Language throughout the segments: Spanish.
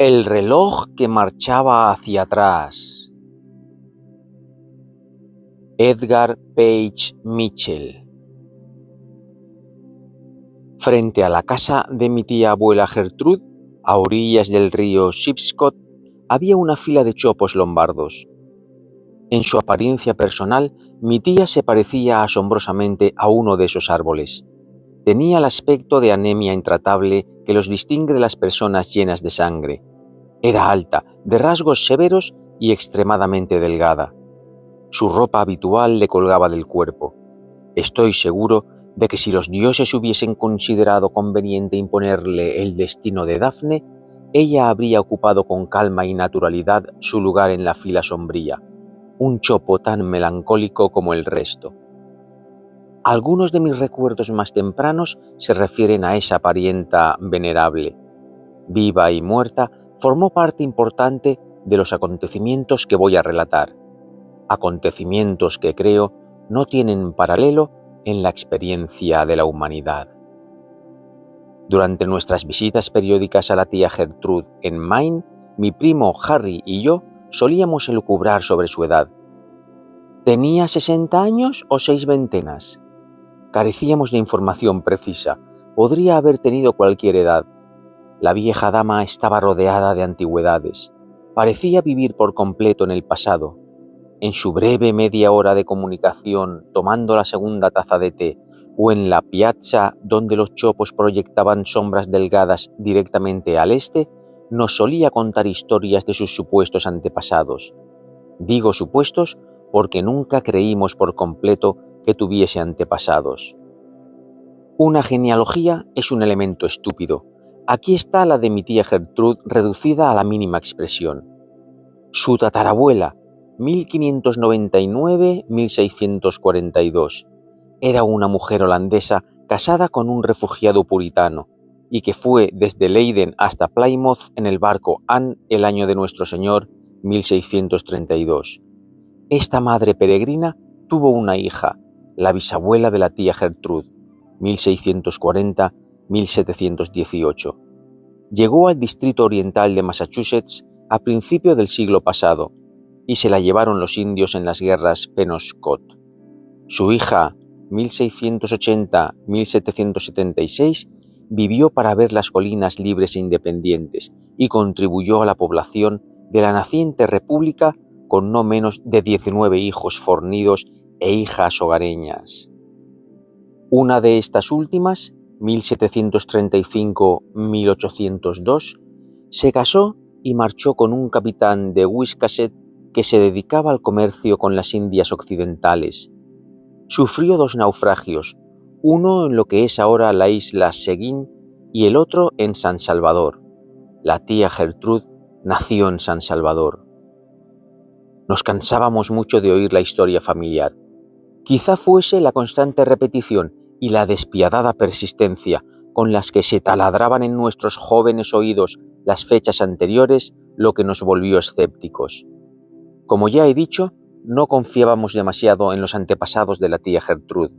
El reloj que marchaba hacia atrás. Edgar Page Mitchell. Frente a la casa de mi tía abuela Gertrude, a orillas del río Sheepscot, había una fila de chopos lombardos. En su apariencia personal, mi tía se parecía asombrosamente a uno de esos árboles. Tenía el aspecto de anemia intratable que los distingue de las personas llenas de sangre. Era alta, de rasgos severos y extremadamente delgada. Su ropa habitual le colgaba del cuerpo. Estoy seguro de que si los dioses hubiesen considerado conveniente imponerle el destino de Dafne, ella habría ocupado con calma y naturalidad su lugar en la fila sombría, un chopo tan melancólico como el resto. Algunos de mis recuerdos más tempranos se refieren a esa parienta venerable. Viva y muerta, formó parte importante de los acontecimientos que voy a relatar. Acontecimientos que creo no tienen paralelo en la experiencia de la humanidad. Durante nuestras visitas periódicas a la tía Gertrude en Maine, mi primo Harry y yo solíamos elucubrar sobre su edad. ¿Tenía 60 años o 6 ventenas? Carecíamos de información precisa. Podría haber tenido cualquier edad. La vieja dama estaba rodeada de antigüedades. Parecía vivir por completo en el pasado. En su breve media hora de comunicación, tomando la segunda taza de té, o en la piazza donde los chopos proyectaban sombras delgadas directamente al este, nos solía contar historias de sus supuestos antepasados. Digo supuestos porque nunca creímos por completo que tuviese antepasados. Una genealogía es un elemento estúpido. Aquí está la de mi tía Gertrude reducida a la mínima expresión. Su tatarabuela, 1599-1642, era una mujer holandesa casada con un refugiado puritano y que fue desde Leiden hasta Plymouth en el barco Anne el año de nuestro Señor, 1632. Esta madre peregrina tuvo una hija, la bisabuela de la tía Gertrude, 1640-1718. Llegó al distrito oriental de Massachusetts a principios del siglo pasado y se la llevaron los indios en las guerras Penobscot. Su hija, 1680-1776, vivió para ver las colinas libres e independientes y contribuyó a la población de la naciente república con no menos de 19 hijos fornidos e hijas hogareñas. Una de estas últimas, 1735-1802, se casó y marchó con un capitán de Wiscasset que se dedicaba al comercio con las Indias occidentales. Sufrió 2 naufragios, uno en lo que es ahora la isla Seguin y el otro en San Salvador. La tía Gertrude nació en San Salvador. Nos cansábamos mucho de oír la historia familiar. Quizá fuese la constante repetición y la despiadada persistencia con las que se taladraban en nuestros jóvenes oídos las fechas anteriores lo que nos volvió escépticos. Como ya he dicho, no confiábamos demasiado en los antepasados de la tía Gertrude.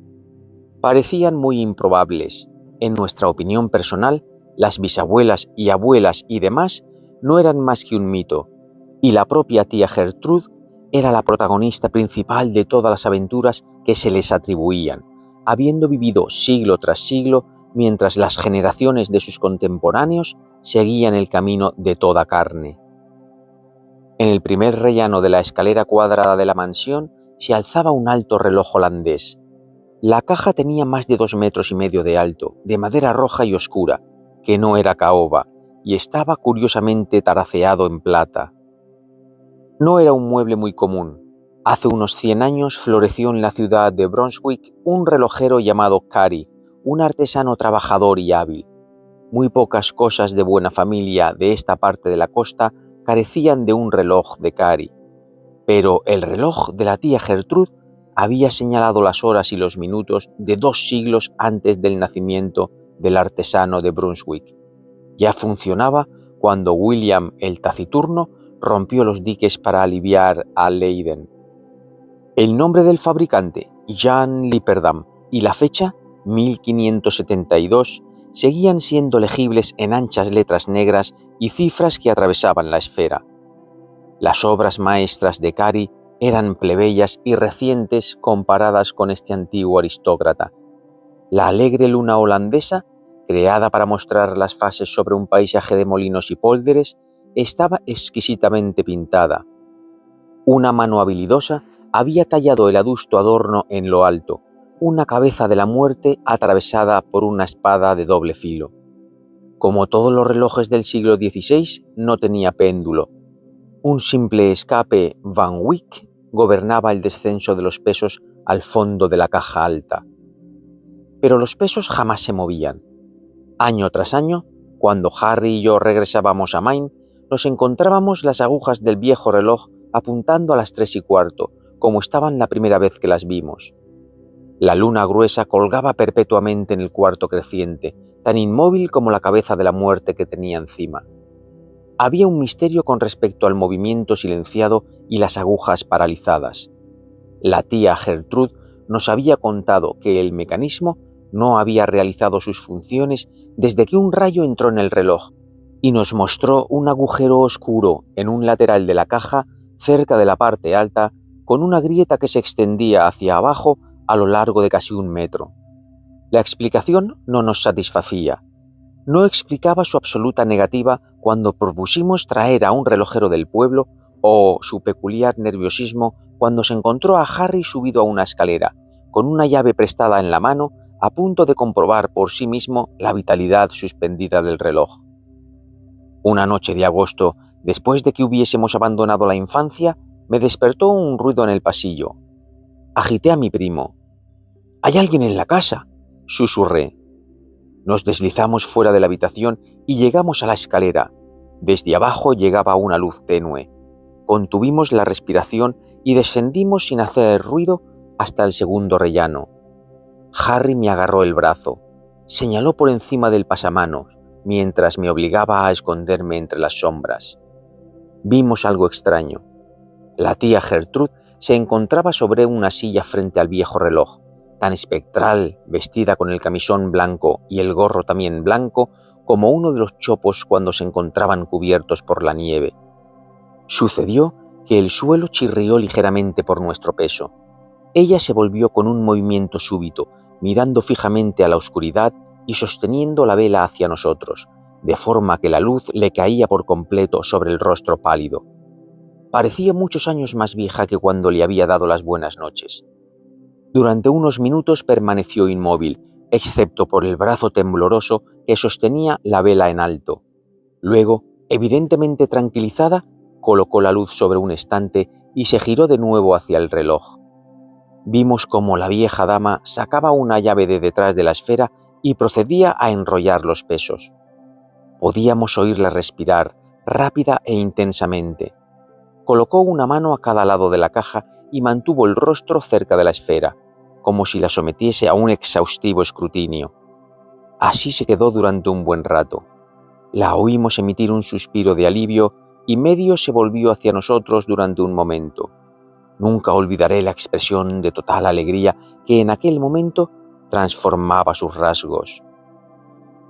Parecían muy improbables. En nuestra opinión personal, las bisabuelas y abuelas y demás no eran más que un mito, y la propia tía Gertrude era la protagonista principal de todas las aventuras que se les atribuían, habiendo vivido siglo tras siglo mientras las generaciones de sus contemporáneos seguían el camino de toda carne. En el primer rellano de la escalera cuadrada de la mansión se alzaba un alto reloj holandés. La caja tenía más de 2,5 metros de alto, de madera roja y oscura, que no era caoba, y estaba curiosamente taraceado en plata. No era un mueble muy común. Hace unos 100 años floreció en la ciudad de Brunswick un relojero llamado Cary, un artesano trabajador y hábil. Muy pocas cosas de buena familia de esta parte de la costa carecían de un reloj de Cary, pero el reloj de la tía Gertrude había señalado las horas y los minutos de 2 siglos antes del nacimiento del artesano de Brunswick. Ya funcionaba cuando William el Taciturno rompió los diques para aliviar a Leiden. El nombre del fabricante, Jan Lipperdam, y la fecha, 1572, seguían siendo legibles en anchas letras negras y cifras que atravesaban la esfera. Las obras maestras de Cary eran plebeyas y recientes comparadas con este antiguo aristócrata. La alegre luna holandesa, creada para mostrar las fases sobre un paisaje de molinos y pólderes, estaba exquisitamente pintada. Una mano habilidosa había tallado el adusto adorno en lo alto, una cabeza de la muerte atravesada por una espada de doble filo. Como todos los relojes del siglo XVI, no tenía péndulo. Un simple escape Van Wyck gobernaba el descenso de los pesos al fondo de la caja alta. Pero los pesos jamás se movían. Año tras año, cuando Harry y yo regresábamos a Maine, nos encontrábamos las agujas del viejo reloj apuntando a las 3:15, como estaban la primera vez que las vimos. La luna gruesa colgaba perpetuamente en el cuarto creciente, tan inmóvil como la cabeza de la muerte que tenía encima. Había un misterio con respecto al movimiento silenciado y las agujas paralizadas. La tía Gertrude nos había contado que el mecanismo no había realizado sus funciones desde que un rayo entró en el reloj y nos mostró un agujero oscuro en un lateral de la caja cerca de la parte alta con una grieta que se extendía hacia abajo a lo largo de casi 1 metro. La explicación no nos satisfacía. No explicaba su absoluta negativa cuando propusimos traer a un relojero del pueblo o su peculiar nerviosismo cuando se encontró a Harry subido a una escalera, con una llave prestada en la mano, a punto de comprobar por sí mismo la vitalidad suspendida del reloj. Una noche de agosto, después de que hubiésemos abandonado la infancia, me despertó un ruido en el pasillo. Agité a mi primo. «¿Hay alguien en la casa?», susurré. Nos deslizamos fuera de la habitación y llegamos a la escalera. Desde abajo llegaba una luz tenue. Contuvimos la respiración y descendimos sin hacer ruido hasta el segundo rellano. Harry me agarró el brazo, señaló por encima del pasamanos, mientras me obligaba a esconderme entre las sombras. Vimos algo extraño. La tía Gertrude se encontraba sobre una silla frente al viejo reloj, tan espectral, vestida con el camisón blanco y el gorro también blanco, como uno de los chopos cuando se encontraban cubiertos por la nieve. Sucedió que el suelo chirrió ligeramente por nuestro peso. Ella se volvió con un movimiento súbito, mirando fijamente a la oscuridad y sosteniendo la vela hacia nosotros, de forma que la luz le caía por completo sobre el rostro pálido. Parecía muchos años más vieja que cuando le había dado las buenas noches. Durante unos minutos permaneció inmóvil, excepto por el brazo tembloroso que sostenía la vela en alto. Luego, evidentemente tranquilizada, colocó la luz sobre un estante y se giró de nuevo hacia el reloj. Vimos cómo la vieja dama sacaba una llave de detrás de la esfera y procedía a enrollar los pesos. Podíamos oírla respirar, rápida e intensamente. Colocó una mano a cada lado de la caja y mantuvo el rostro cerca de la esfera, como si la sometiese a un exhaustivo escrutinio. Así se quedó durante un buen rato. La oímos emitir un suspiro de alivio y medio se volvió hacia nosotros durante un momento. Nunca olvidaré la expresión de total alegría que en aquel momento transformaba sus rasgos.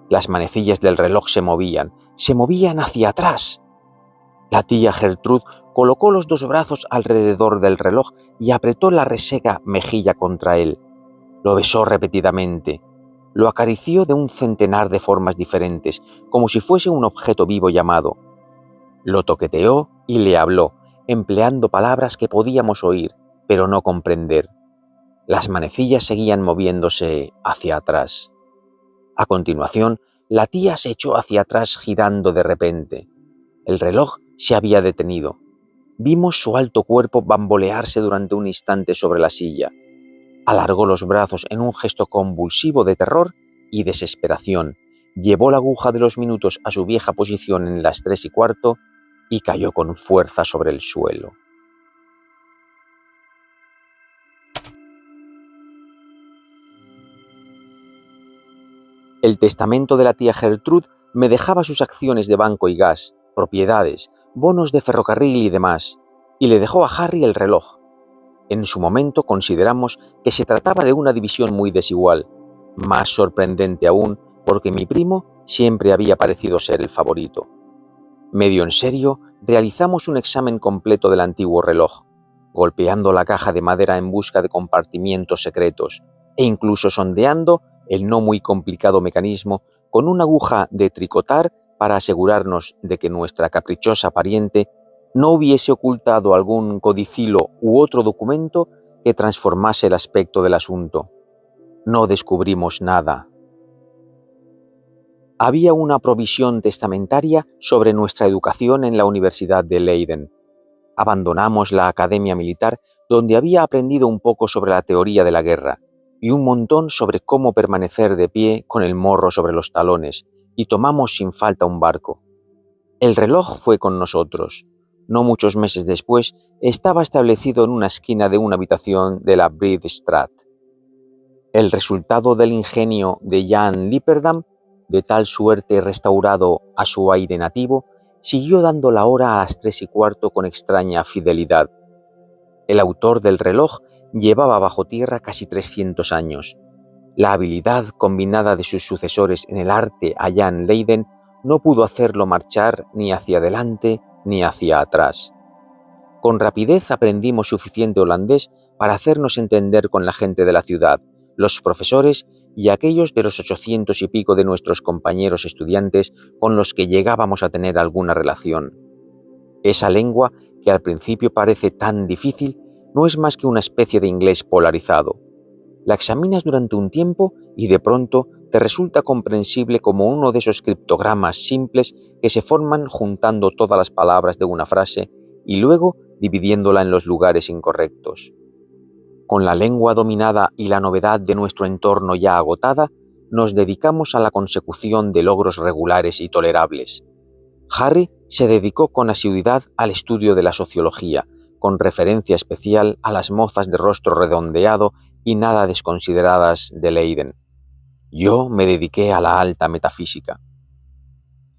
Las manecillas del reloj se movían hacia atrás. La tía Gertrude colocó los 2 brazos alrededor del reloj y apretó la reseca mejilla contra él. Lo besó repetidamente. Lo acarició de un centenar de formas diferentes, como si fuese un objeto vivo llamado. Lo toqueteó y le habló, empleando palabras que podíamos oír, pero no comprender. Las manecillas seguían moviéndose hacia atrás. A continuación, la tía se echó hacia atrás girando de repente. El reloj se había detenido. Vimos su alto cuerpo bambolearse durante un instante sobre la silla. Alargó los brazos en un gesto convulsivo de terror y desesperación, llevó la aguja de los minutos a su vieja posición en las 3:15 y cayó con fuerza sobre el suelo. El testamento de la tía Gertrude me dejaba sus acciones de banco y gas, propiedades, bonos de ferrocarril y demás, y le dejó a Harry el reloj. En su momento consideramos que se trataba de una división muy desigual, más sorprendente aún porque mi primo siempre había parecido ser el favorito. Medio en serio, realizamos un examen completo del antiguo reloj, golpeando la caja de madera en busca de compartimientos secretos e incluso sondeando el no muy complicado mecanismo con una aguja de tricotar para asegurarnos de que nuestra caprichosa pariente no hubiese ocultado algún codicilo u otro documento que transformase el aspecto del asunto. No descubrimos nada. Había una provisión testamentaria sobre nuestra educación en la Universidad de Leiden. Abandonamos la academia militar, donde había aprendido un poco sobre la teoría de la guerra y un montón sobre cómo permanecer de pie con el morro sobre los talones, y tomamos sin falta un barco. El reloj fue con nosotros. No muchos meses después, estaba establecido en una esquina de una habitación de la Breede Straat. El resultado del ingenio de Jan Lipperdam, de tal suerte restaurado a su aire nativo, siguió dando la hora a las 3:15 con extraña fidelidad. El autor del reloj llevaba bajo tierra casi 300 años. La habilidad combinada de sus sucesores en el arte allá en Leiden no pudo hacerlo marchar ni hacia adelante ni hacia atrás. Con rapidez aprendimos suficiente holandés para hacernos entender con la gente de la ciudad, los profesores y aquellos de los 800 y pico de nuestros compañeros estudiantes con los que llegábamos a tener alguna relación. Esa lengua, que al principio parece tan difícil, no es más que una especie de inglés polarizado. La examinas durante un tiempo y de pronto te resulta comprensible como uno de esos criptogramas simples que se forman juntando todas las palabras de una frase y luego dividiéndola en los lugares incorrectos. Con la lengua dominada y la novedad de nuestro entorno ya agotada, nos dedicamos a la consecución de logros regulares y tolerables. Harry se dedicó con asiduidad al estudio de la sociología, con referencia especial a las mozas de rostro redondeado y nada desconsideradas de Leiden. Yo me dediqué a la alta metafísica.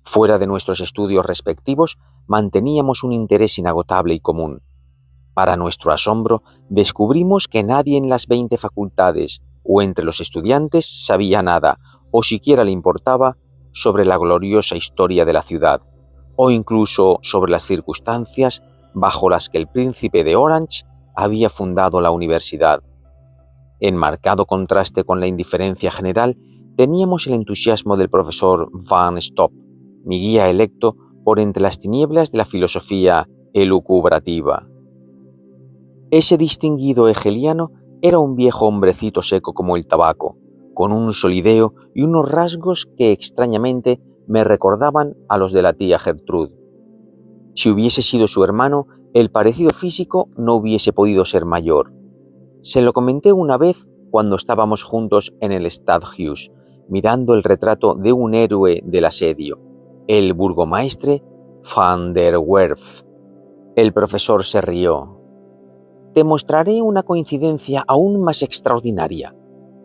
Fuera de nuestros estudios respectivos, manteníamos un interés inagotable y común. Para nuestro asombro, descubrimos que nadie en las 20 facultades o entre los estudiantes sabía nada, o siquiera le importaba, sobre la gloriosa historia de la ciudad, o incluso sobre las circunstancias bajo las que el príncipe de Orange había fundado la universidad. En marcado contraste con la indiferencia general, teníamos el entusiasmo del profesor Van Stopp, mi guía electo por entre las tinieblas de la filosofía elucubrativa. Ese distinguido hegeliano era un viejo hombrecito seco como el tabaco, con un solideo y unos rasgos que extrañamente me recordaban a los de la tía Gertrude. Si hubiese sido su hermano, el parecido físico no hubiese podido ser mayor. Se lo comenté una vez cuando estábamos juntos en el Stadhuis, mirando el retrato de un héroe del asedio, el burgomaestre van der Werf. El profesor se rió. «Te mostraré una coincidencia aún más extraordinaria»,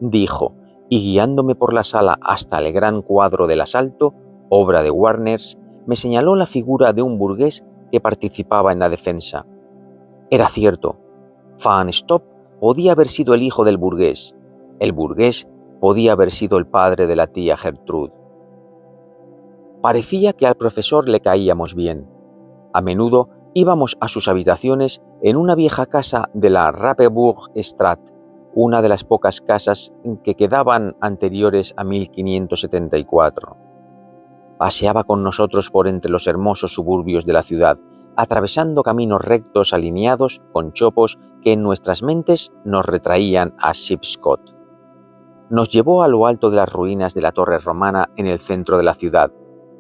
dijo, y guiándome por la sala hasta el gran cuadro del asalto, obra de Warners, me señaló la figura de un burgués que participaba en la defensa. Era cierto, Van Stopp podía haber sido el hijo del burgués. El burgués podía haber sido el padre de la tía Gertrude. Parecía que al profesor le caíamos bien. A menudo íbamos a sus habitaciones en una vieja casa de la Rappeburg Straat, una de las pocas casas que quedaban anteriores a 1574. Paseaba con nosotros por entre los hermosos suburbios de la ciudad, atravesando caminos rectos alineados con chopos que en nuestras mentes nos retraían a Schipskot. Nos llevó a lo alto de las ruinas de la torre romana en el centro de la ciudad,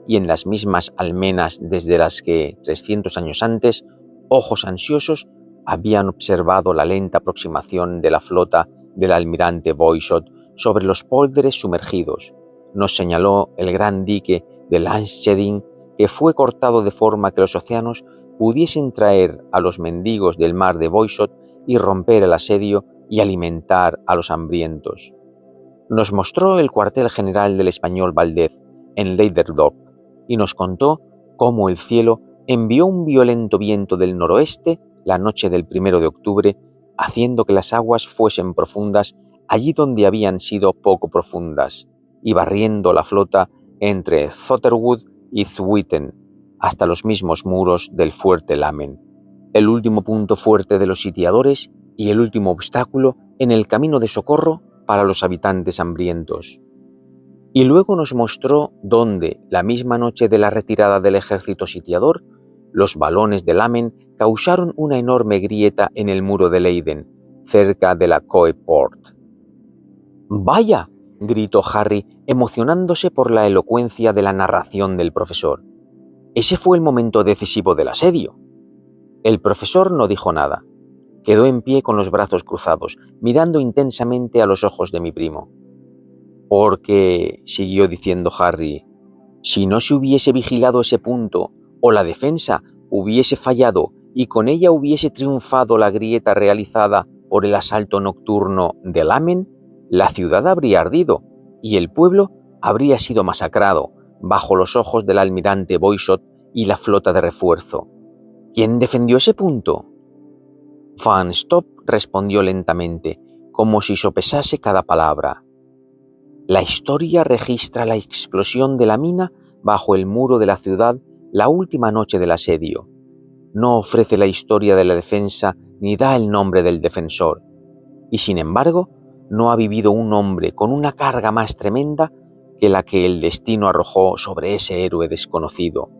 y en las mismas almenas desde las que, 300 años antes, ojos ansiosos habían observado la lenta aproximación de la flota del almirante Boisot sobre los pólders sumergidos. Nos señaló el gran dique de Landschedding, que fue cortado de forma que los océanos pudiesen traer a los mendigos del mar de Boisot y romper el asedio y alimentar a los hambrientos. Nos mostró el cuartel general del español Valdez en Leiderdorp y nos contó cómo el cielo envió un violento viento del noroeste la noche del 1 de octubre, haciendo que las aguas fuesen profundas allí donde habían sido poco profundas, y barriendo la flota entre Zoeterwood y Zwieten, hasta los mismos muros del fuerte Lamen, el último punto fuerte de los sitiadores y el último obstáculo en el camino de socorro para los habitantes hambrientos. Y luego nos mostró dónde, la misma noche de la retirada del ejército sitiador, los balones de Lamen causaron una enorme grieta en el muro de Leiden, cerca de la Coe Port. ¡Vaya!, gritó Harry, emocionándose por la elocuencia de la narración del profesor. Ese fue el momento decisivo del asedio. El profesor no dijo nada. Quedó en pie con los brazos cruzados, mirando intensamente a los ojos de mi primo. Porque, siguió diciendo Harry, si no se hubiese vigilado ese punto, o la defensa hubiese fallado y con ella hubiese triunfado la grieta realizada por el asalto nocturno de Lamen, la ciudad habría ardido y el pueblo habría sido masacrado bajo los ojos del almirante Boisot y la flota de refuerzo. ¿Quién defendió ese punto? Van Stop respondió lentamente, como si sopesase cada palabra. La historia registra la explosión de la mina bajo el muro de la ciudad la última noche del asedio. No ofrece la historia de la defensa ni da el nombre del defensor. Y sin embargo, no ha vivido un hombre con una carga más tremenda que la que el destino arrojó sobre ese héroe desconocido.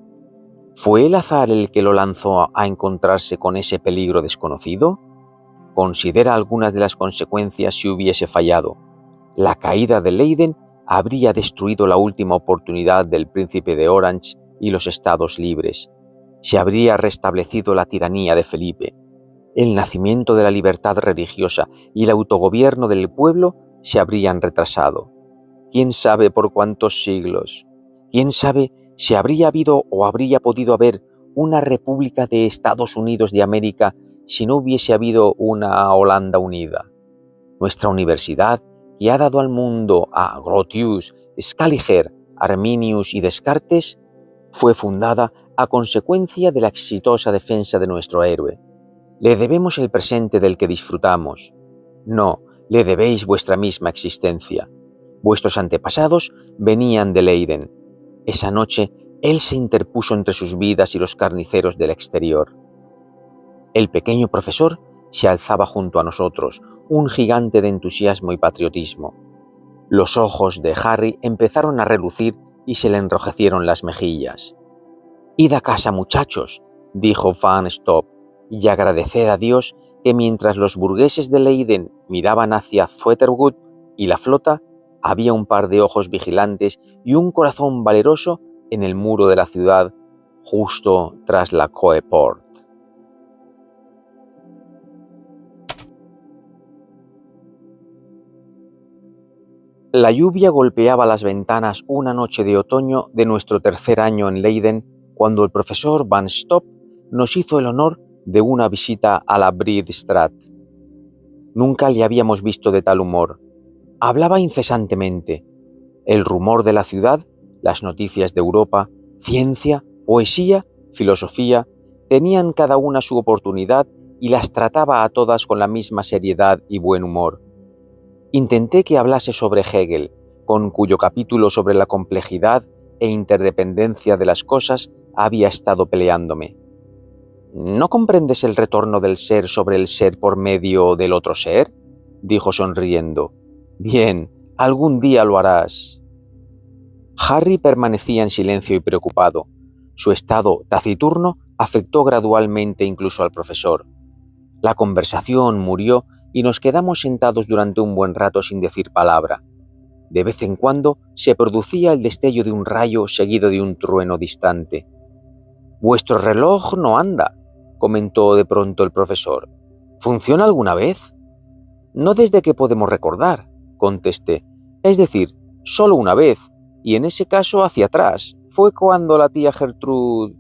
¿Fue el azar el que lo lanzó a encontrarse con ese peligro desconocido? Considera algunas de las consecuencias si hubiese fallado. La caída de Leiden habría destruido la última oportunidad del príncipe de Orange y los Estados Libres. Se habría restablecido la tiranía de Felipe. El nacimiento de la libertad religiosa y el autogobierno del pueblo se habrían retrasado. ¿Quién sabe por cuántos siglos? ¿Quién sabe si habría habido o habría podido haber una república de Estados Unidos de América si no hubiese habido una Holanda unida? Nuestra universidad, que ha dado al mundo a Grotius, Scaliger, Arminius y Descartes, fue fundada a consecuencia de la exitosa defensa de nuestro héroe. Le debemos el presente del que disfrutamos. No, le debéis vuestra misma existencia. Vuestros antepasados venían de Leiden. Esa noche, él se interpuso entre sus vidas y los carniceros del exterior. El pequeño profesor se alzaba junto a nosotros, un gigante de entusiasmo y patriotismo. Los ojos de Harry empezaron a relucir y se le enrojecieron las mejillas. «Id a casa, muchachos», dijo Van Stop, «y agradeced a Dios que mientras los burgueses de Leiden miraban hacia Zoeterwood y la flota, había un par de ojos vigilantes y un corazón valeroso en el muro de la ciudad, justo tras la Coe Port». La lluvia golpeaba las ventanas una noche de otoño de nuestro tercer año en Leiden, cuando el profesor Van Stop nos hizo el honor de una visita a la Breede Straat. Nunca le habíamos visto de tal humor. Hablaba incesantemente. El rumor de la ciudad, las noticias de Europa, ciencia, poesía, filosofía, tenían cada una su oportunidad y las trataba a todas con la misma seriedad y buen humor. Intenté que hablase sobre Hegel, con cuyo capítulo sobre la complejidad e interdependencia de las cosas había estado peleándome. ¿No comprendes el retorno del ser sobre el ser por medio del otro ser?, dijo sonriendo. Bien, algún día lo harás. Harry permanecía en silencio y preocupado. Su estado taciturno afectó gradualmente incluso al profesor. La conversación murió y nos quedamos sentados durante un buen rato sin decir palabra. De vez en cuando se producía el destello de un rayo seguido de un trueno distante. «Vuestro reloj no anda», comentó de pronto el profesor. «¿Funciona alguna vez?» «No desde que podemos recordar», contesté. «Es decir, solo una vez, y en ese caso hacia atrás. Fue cuando la tía Gertrude...».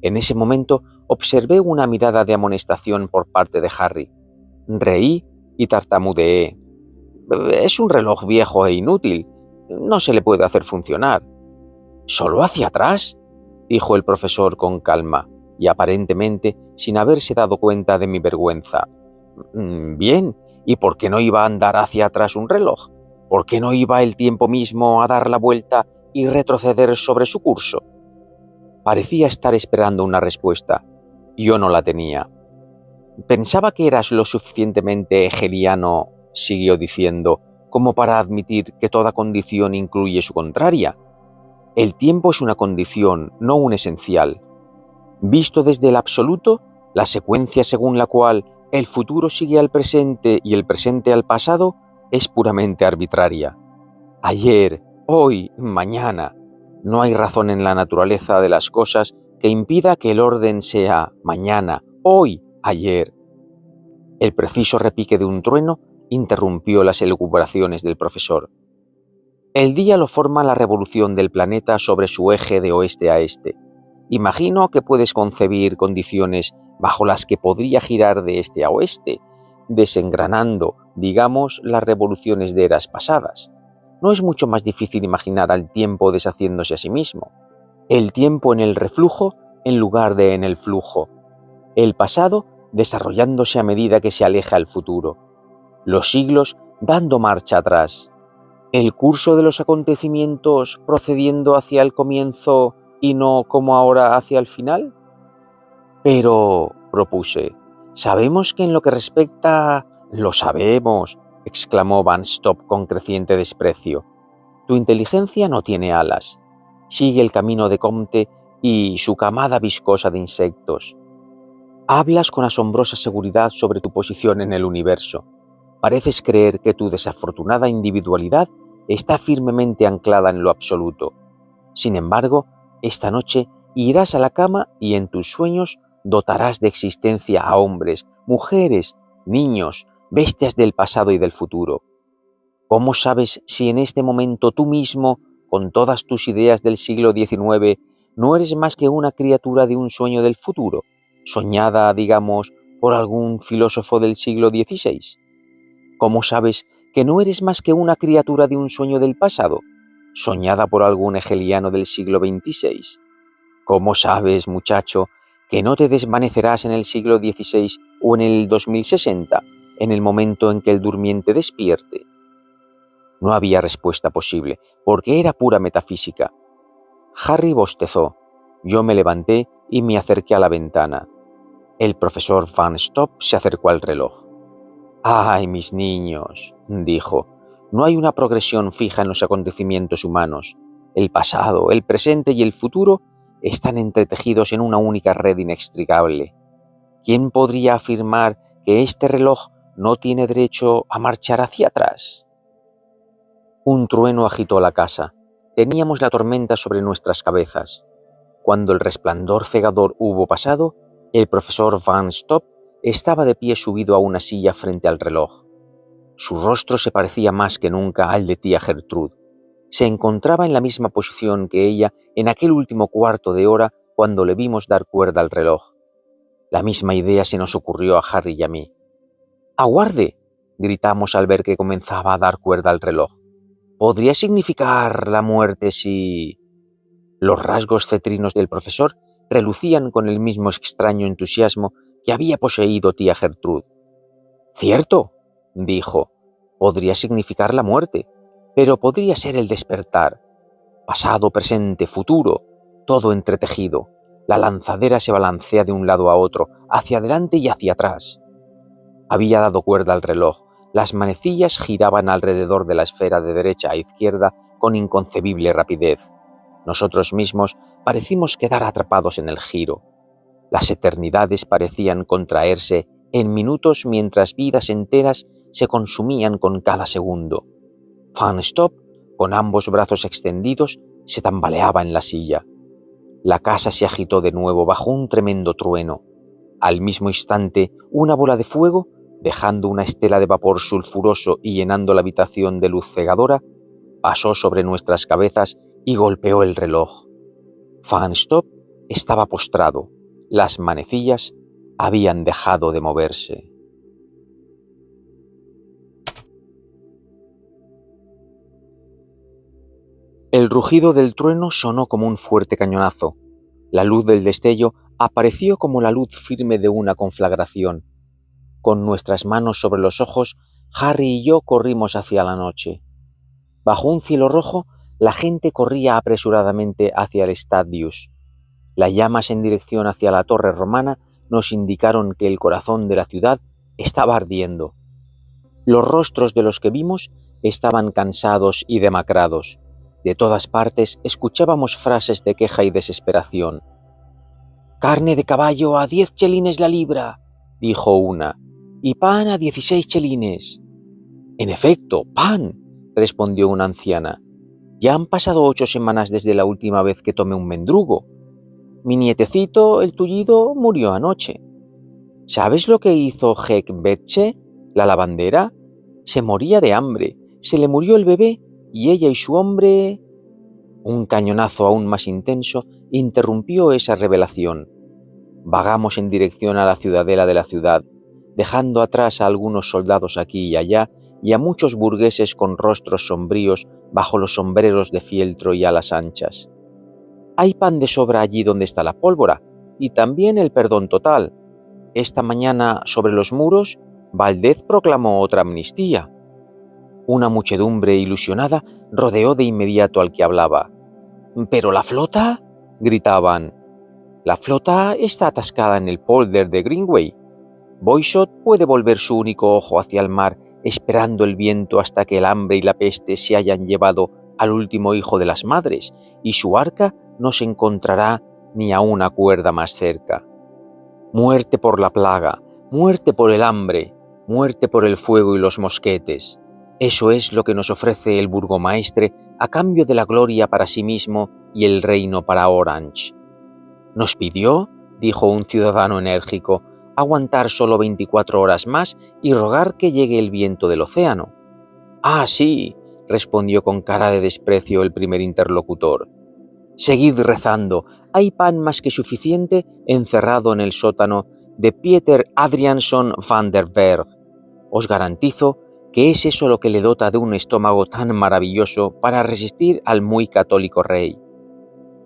En ese momento observé una mirada de amonestación por parte de Harry. Reí y tartamudeé. «Es un reloj viejo e inútil. No se le puede hacer funcionar». «¿Solo hacia atrás?», dijo el profesor con calma y aparentemente sin haberse dado cuenta de mi vergüenza. «Bien, ¿y por qué no iba a andar hacia atrás un reloj? ¿Por qué no iba el tiempo mismo a dar la vuelta y retroceder sobre su curso?». Parecía estar esperando una respuesta. Yo no la tenía. Pensaba que eras lo suficientemente hegeliano, siguió diciendo, como para admitir que toda condición incluye su contraria. El tiempo es una condición, no un esencial. Visto desde el absoluto, la secuencia según la cual el futuro sigue al presente y el presente al pasado es puramente arbitraria. Ayer, hoy, mañana. No hay razón en la naturaleza de las cosas que impida que el orden sea mañana, hoy, ayer. El preciso repique de un trueno interrumpió las elucubraciones del profesor. El día lo forma la revolución del planeta sobre su eje de oeste a este. Imagino que puedes concebir condiciones bajo las que podría girar de este a oeste, desengranando, digamos, las revoluciones de eras pasadas. No es mucho más difícil imaginar al tiempo deshaciéndose a sí mismo. El tiempo en el reflujo en lugar de en el flujo. El pasado desarrollándose a medida que se aleja el futuro. Los siglos dando marcha atrás. El curso de los acontecimientos procediendo hacia el comienzo y no como ahora hacia el final. Pero, propuse, sabemos que en lo que respecta... Lo sabemos, exclamó Van Stop con creciente desprecio. Tu inteligencia no tiene alas. Sigue el camino de Comte y su camada viscosa de insectos. Hablas con asombrosa seguridad sobre tu posición en el universo. Pareces creer que tu desafortunada individualidad está firmemente anclada en lo absoluto. Sin embargo, esta noche irás a la cama y en tus sueños dotarás de existencia a hombres, mujeres, niños, bestias del pasado y del futuro. ¿Cómo sabes si en este momento tú mismo, con todas tus ideas del siglo XIX, no eres más que una criatura de un sueño del futuro, soñada, digamos, por algún filósofo del siglo XVI? ¿Cómo sabes que no eres más que una criatura de un sueño del pasado, soñada por algún hegeliano del siglo XXVI? ¿Cómo sabes, muchacho, que no te desvanecerás en el siglo XVI o en el 2060, en el momento en que el durmiente despierte? No había respuesta posible, porque era pura metafísica. Harry bostezó. Yo me levanté y me acerqué a la ventana. El profesor Van Stop se acercó al reloj. «¡Ay, mis niños!», dijo. «No hay una progresión fija en los acontecimientos humanos. El pasado, el presente y el futuro están entretejidos en una única red inextricable. ¿Quién podría afirmar que este reloj no tiene derecho a marchar hacia atrás?» Un trueno agitó la casa. Teníamos la tormenta sobre nuestras cabezas. Cuando el resplandor cegador hubo pasado, el profesor Van Stop estaba de pie subido a una silla frente al reloj. Su rostro se parecía más que nunca al de tía Gertrude. Se encontraba en la misma posición que ella en aquel último cuarto de hora cuando le vimos dar cuerda al reloj. La misma idea se nos ocurrió a Harry y a mí. «¡Aguarde!», gritamos al ver que comenzaba a dar cuerda al reloj. «¿Podría significar la muerte si...?» Los rasgos cetrinos del profesor relucían con el mismo extraño entusiasmo que había poseído tía Gertrude. «Cierto», dijo, «podría significar la muerte, pero podría ser el despertar. Pasado, presente, futuro, todo entretejido. La lanzadera se balancea de un lado a otro, hacia adelante y hacia atrás». Había dado cuerda al reloj. Las manecillas giraban alrededor de la esfera de derecha a izquierda con inconcebible rapidez. Nosotros mismos parecimos quedar atrapados en el giro. Las eternidades parecían contraerse en minutos mientras vidas enteras se consumían con cada segundo. Van Stop, con ambos brazos extendidos, se tambaleaba en la silla. La casa se agitó de nuevo bajo un tremendo trueno. Al mismo instante, una bola de fuego, dejando una estela de vapor sulfuroso y llenando la habitación de luz cegadora, pasó sobre nuestras cabezas y golpeó el reloj. Van Stop estaba postrado. Las manecillas habían dejado de moverse. El rugido del trueno sonó como un fuerte cañonazo. La luz del destello apareció como la luz firme de una conflagración. Con nuestras manos sobre los ojos, Harry y yo corrimos hacia la noche. Bajo un cielo rojo, la gente corría apresuradamente hacia el Stadius. Las llamas en dirección hacia la torre romana nos indicaron que el corazón de la ciudad estaba ardiendo. Los rostros de los que vimos estaban cansados y demacrados. De todas partes escuchábamos frases de queja y desesperación. «Carne de caballo a 10 chelines la libra», dijo una, «y pan a 16 chelines». «En efecto, pan», respondió una anciana. «Ya han pasado 8 semanas desde la última vez que tomé un mendrugo. Mi nietecito, el tullido, murió anoche». «¿Sabes lo que hizo Hec Betche, la lavandera? Se moría de hambre, se le murió el bebé y ella y su hombre...». Un cañonazo aún más intenso interrumpió esa revelación. Vagamos en dirección a la ciudadela de la ciudad, dejando atrás a algunos soldados aquí y allá y a muchos burgueses con rostros sombríos bajo los sombreros de fieltro y alas anchas. Hay pan de sobra allí donde está la pólvora, y también el perdón total. Esta mañana, sobre los muros, Valdez proclamó otra amnistía. Una muchedumbre ilusionada rodeó de inmediato al que hablaba. «¿Pero la flota?», gritaban. «La flota está atascada en el polder de Greenway. Boyshot puede volver su único ojo hacia el mar, esperando el viento hasta que el hambre y la peste se hayan llevado al último hijo de las madres, y su arca no se encontrará ni a una cuerda más cerca. Muerte por la plaga, muerte por el hambre, muerte por el fuego y los mosquetes. Eso es lo que nos ofrece el burgomaestre a cambio de la gloria para sí mismo y el reino para Orange. Nos pidió, dijo un ciudadano enérgico, aguantar solo 24 horas más y rogar que llegue el viento del océano. «Ah, sí», respondió con cara de desprecio el primer interlocutor. «Seguid rezando, hay pan más que suficiente encerrado en el sótano de Pieter Adriansson van der Berg. Os garantizo que es eso lo que le dota de un estómago tan maravilloso para resistir al muy católico rey».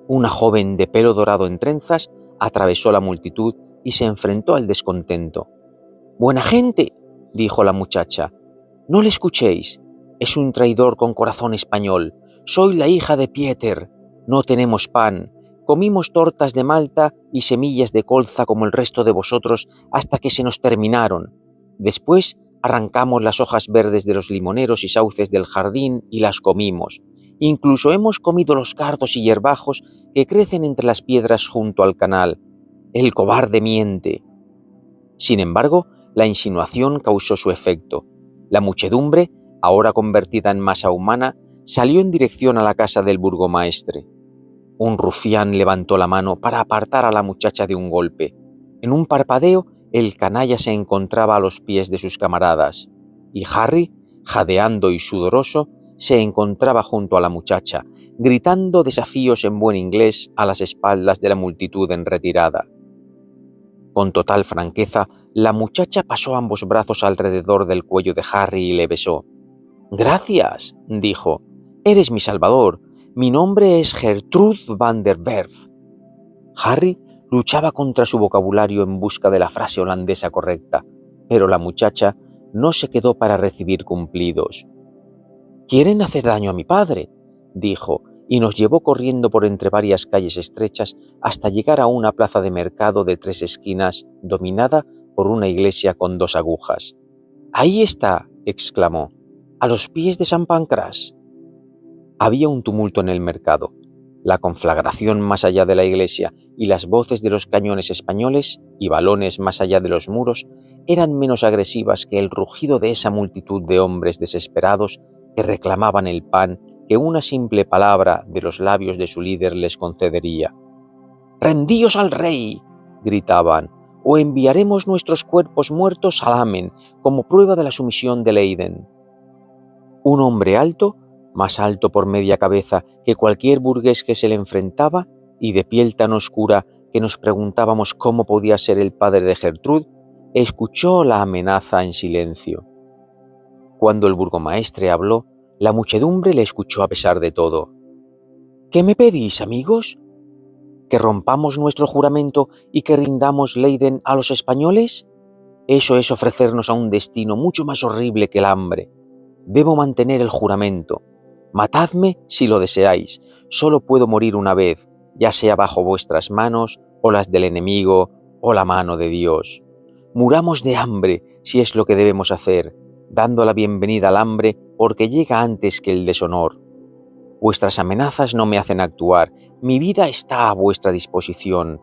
Una joven de pelo dorado en trenzas atravesó la multitud y se enfrentó al descontento. «Buena gente», dijo la muchacha, «no le escuchéis. Es un traidor con corazón español. Soy la hija de Pieter. No tenemos pan. Comimos tortas de malta y semillas de colza como el resto de vosotros hasta que se nos terminaron. Después arrancamos las hojas verdes de los limoneros y sauces del jardín y las comimos. Incluso hemos comido los cardos y hierbajos que crecen entre las piedras junto al canal. El cobarde miente». Sin embargo, la insinuación causó su efecto. La muchedumbre, ahora convertida en masa humana, salió en dirección a la casa del burgomaestre. Un rufián levantó la mano para apartar a la muchacha de un golpe. En un parpadeo, el canalla se encontraba a los pies de sus camaradas, y Harry, jadeando y sudoroso, se encontraba junto a la muchacha, gritando desafíos en buen inglés a las espaldas de la multitud en retirada. Con total franqueza, la muchacha pasó ambos brazos alrededor del cuello de Harry y le besó. «Gracias», dijo. «Eres mi salvador. Mi nombre es Gertrude van der Berg». Harry luchaba contra su vocabulario en busca de la frase holandesa correcta, pero la muchacha no se quedó para recibir cumplidos. «Quieren hacer daño a mi padre», dijo, y nos llevó corriendo por entre varias calles estrechas hasta llegar a una plaza de mercado de 3 esquinas dominada por una iglesia con 2 agujas. «Ahí está», exclamó, «a los pies de San Pancras». Había un tumulto en el mercado. La conflagración más allá de la iglesia y las voces de los cañones españoles y balones más allá de los muros eran menos agresivas que el rugido de esa multitud de hombres desesperados que reclamaban el pan que una simple palabra de los labios de su líder les concedería. «¡Rendíos al rey!», gritaban, «o enviaremos nuestros cuerpos muertos al Amen como prueba de la sumisión de Leiden». Un hombre alto, más alto por media cabeza que cualquier burgués que se le enfrentaba y de piel tan oscura que nos preguntábamos cómo podía ser el padre de Gertrude, escuchó la amenaza en silencio. Cuando el burgomaestre habló, la muchedumbre le escuchó a pesar de todo. «¿Qué me pedís, amigos? ¿Que rompamos nuestro juramento y que rindamos Leiden a los españoles? Eso es ofrecernos a un destino mucho más horrible que el hambre. Debo mantener el juramento. Matadme si lo deseáis. Solo puedo morir una vez. ya sea bajo vuestras manos, o las del enemigo, o la mano de Dios. Muramos de hambre, si es lo que debemos hacer, dando la bienvenida al hambre, porque llega antes que el deshonor. Vuestras amenazas no me hacen actuar, mi vida está a vuestra disposición.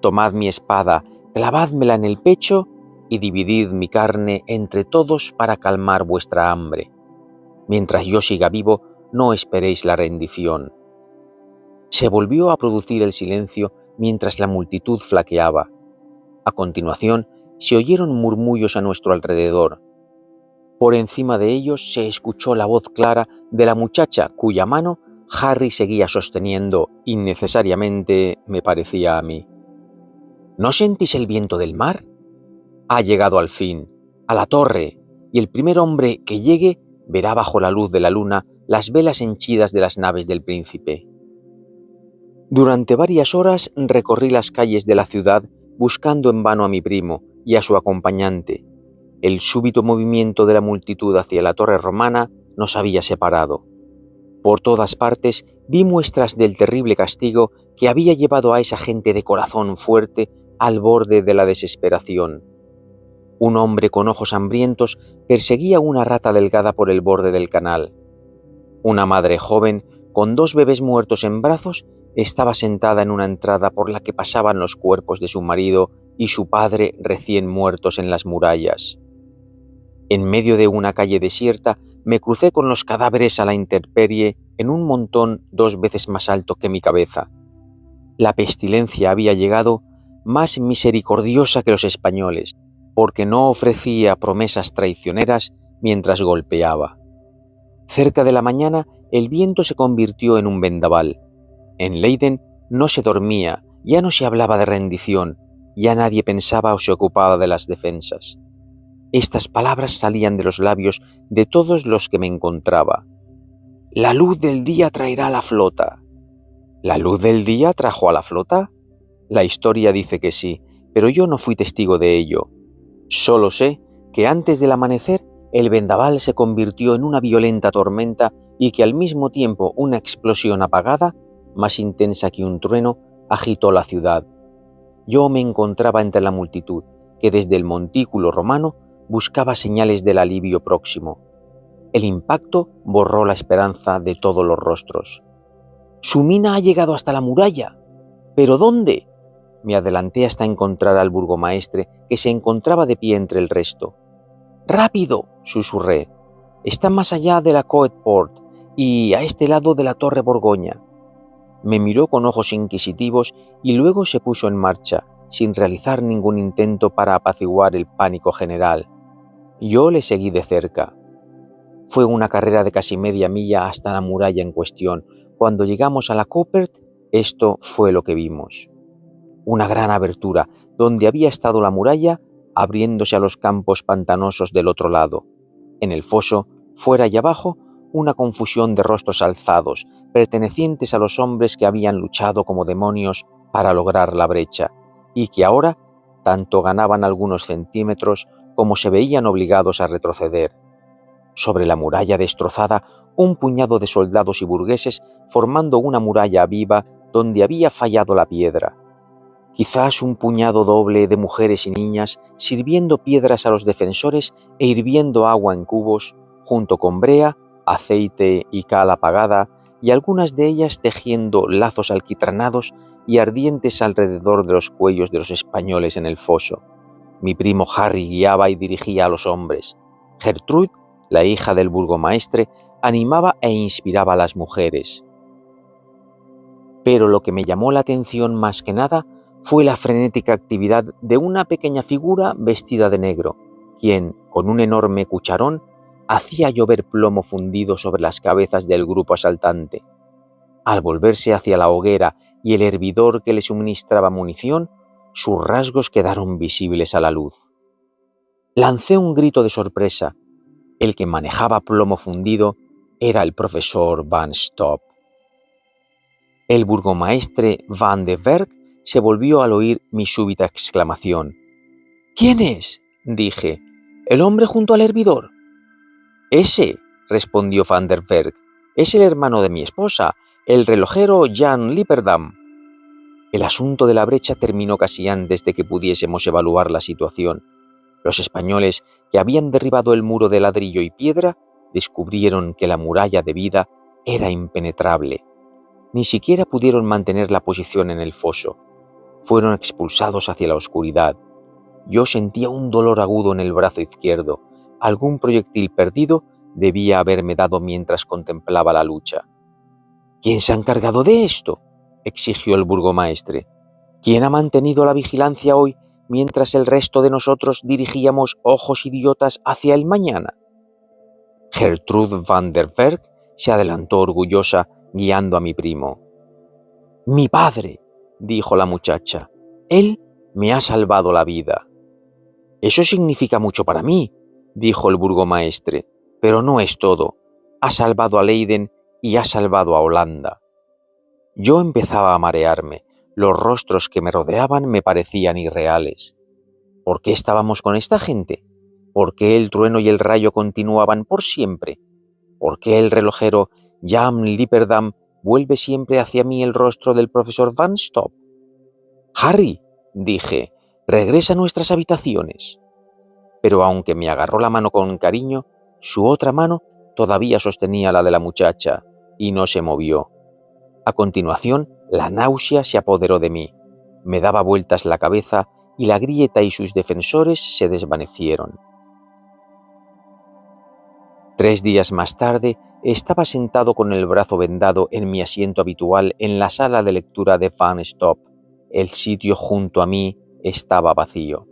Tomad mi espada, clavádmela en el pecho y dividid mi carne entre todos para calmar vuestra hambre. Mientras yo siga vivo, no esperéis la rendición. Se volvió a producir el silencio mientras la multitud flaqueaba. A continuación, se oyeron murmullos a nuestro alrededor. Por encima de ellos se escuchó la voz clara de la muchacha cuya mano Harry seguía sosteniendo innecesariamente, me parecía a mí. ¿No sentís el viento del mar? Ha llegado al fin, a la torre, y el primer hombre que llegue verá bajo la luz de la luna las velas henchidas de las naves del príncipe. Durante varias horas recorrí las calles de la ciudad buscando en vano a mi primo y a su acompañante. El súbito movimiento de la multitud hacia la torre romana nos había separado. Por todas partes vi muestras del terrible castigo que había llevado a esa gente de corazón fuerte al borde de la desesperación. Un hombre con ojos hambrientos perseguía una rata delgada por el borde del canal. Una madre joven, con 2 bebés muertos en brazos, estaba sentada en una entrada por la que pasaban los cuerpos de su marido y su padre recién muertos en las murallas. En medio de una calle desierta me crucé con los cadáveres a la intemperie en un montón 2 veces más alto que mi cabeza. La pestilencia había llegado más misericordiosa que los españoles, porque no ofrecía promesas traicioneras mientras golpeaba. Cerca de la mañana el viento se convirtió en un vendaval. En Leiden no se dormía, ya no se hablaba de rendición, ya nadie pensaba o se ocupaba de las defensas. Estas palabras salían de los labios de todos los que me encontraba. «La luz del día traerá a la flota». ¿La luz del día trajo a la flota? La historia dice que sí, pero yo no fui testigo de ello. Solo sé que antes del amanecer el vendaval se convirtió en una violenta tormenta y que al mismo tiempo una explosión apagada, más intensa que un trueno, agitó la ciudad. Yo me encontraba entre la multitud, que desde el montículo romano buscaba señales del alivio próximo. El impacto borró la esperanza de todos los rostros. «¡Su mina ha llegado hasta la muralla!» «¿Pero dónde?» Me adelanté hasta encontrar al burgomaestre, que se encontraba de pie entre el resto. «¡Rápido!», susurré. «Está más allá de la Coed Port y a este lado de la Torre Borgoña». Me miró con ojos inquisitivos y luego se puso en marcha, sin realizar ningún intento para apaciguar el pánico general. Yo le seguí de cerca. Fue una carrera de casi media milla hasta la muralla en cuestión. Cuando llegamos a la Coppert, esto fue lo que vimos. Una gran abertura, donde había estado la muralla, abriéndose a los campos pantanosos del otro lado. En el foso, fuera y abajo, una confusión de rostros alzados, pertenecientes a los hombres que habían luchado como demonios para lograr la brecha, y que ahora tanto ganaban algunos centímetros como se veían obligados a retroceder. Sobre la muralla destrozada, un puñado de soldados y burgueses formando una muralla viva donde había fallado la piedra. Quizás un puñado doble de mujeres y niñas sirviendo piedras a los defensores e hirviendo agua en cubos, junto con brea, aceite y cal apagada, y algunas de ellas tejiendo lazos alquitranados y ardientes alrededor de los cuellos de los españoles en el foso. Mi primo Harry guiaba y dirigía a los hombres. Gertrude, la hija del burgomaestre, animaba e inspiraba a las mujeres. Pero lo que me llamó la atención más que nada fue la frenética actividad de una pequeña figura vestida de negro, quien, con un enorme cucharón, hacía llover plomo fundido sobre las cabezas del grupo asaltante. Al volverse hacia la hoguera y el hervidor que le suministraba munición, sus rasgos quedaron visibles a la luz. Lancé un grito de sorpresa. El que manejaba plomo fundido era el profesor Van Stopp. El burgomaestre Van de Berg se volvió al oír mi súbita exclamación. «¿Quién es?», dije. «¿El hombre junto al hervidor?». «Ese», respondió Van der Berg, «es el hermano de mi esposa, el relojero Jan Lipperdam. El asunto de la brecha terminó casi antes de que pudiésemos evaluar la situación. Los españoles, que habían derribado el muro de ladrillo y piedra, descubrieron que la muralla de vida era impenetrable. Ni siquiera pudieron mantener la posición en el foso. Fueron expulsados hacia la oscuridad. Yo sentía un dolor agudo en el brazo izquierdo. Algún proyectil perdido debía haberme dado mientras contemplaba la lucha. ¿Quién se ha encargado de esto?, exigió el burgomaestre. ¿Quién ha mantenido la vigilancia hoy mientras el resto de nosotros dirigíamos ojos idiotas hacia el mañana? Gertrude van der Berg se adelantó orgullosa, guiando a mi primo. «Mi padre», dijo la muchacha. «Él me ha salvado la vida». «Eso significa mucho para mí», dijo el burgomaestre, «pero no es todo. Ha salvado a Leiden y ha salvado a Holanda». Yo empezaba a marearme. Los rostros que me rodeaban me parecían irreales. ¿Por qué estábamos con esta gente? ¿Por qué el trueno y el rayo continuaban por siempre? ¿Por qué el relojero Jan Lipperdam vuelve siempre hacia mí el rostro del profesor Van Stopp? «Harry», dije, «regresa a nuestras habitaciones». Pero aunque me agarró la mano con cariño, su otra mano todavía sostenía la de la muchacha y no se movió. A continuación, la náusea se apoderó de mí. Me daba vueltas la cabeza y la grieta y sus defensores se desvanecieron. 3 días más tarde, estaba sentado con el brazo vendado en mi asiento habitual en la sala de lectura de Van Stopp. El sitio junto a mí estaba vacío.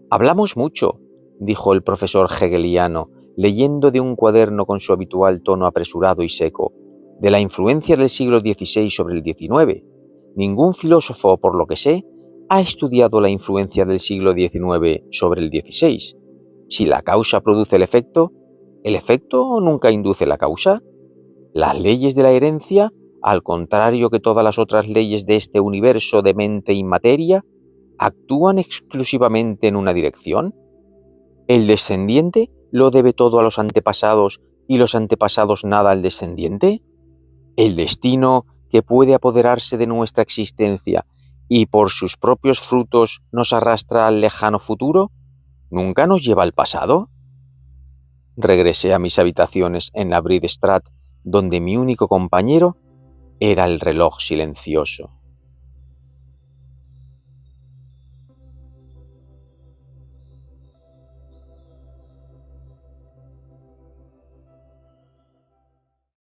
«Hablamos mucho», dijo el profesor hegeliano, leyendo de un cuaderno con su habitual tono apresurado y seco, «de la influencia del siglo XVI sobre el XIX. Ningún filósofo, por lo que sé, ha estudiado la influencia del siglo XIX sobre el XVI. Si la causa produce el efecto nunca induce la causa. Las leyes de la herencia, al contrario que todas las otras leyes de este universo de mente y materia, actúan exclusivamente en una dirección. El descendiente lo debe todo a los antepasados y los antepasados nada al descendiente. El destino, que puede apoderarse de nuestra existencia y por sus propios frutos nos arrastra al lejano futuro, ¿nunca nos lleva al pasado?» Regresé a mis habitaciones en la Brede Straat, donde mi único compañero era el reloj silencioso.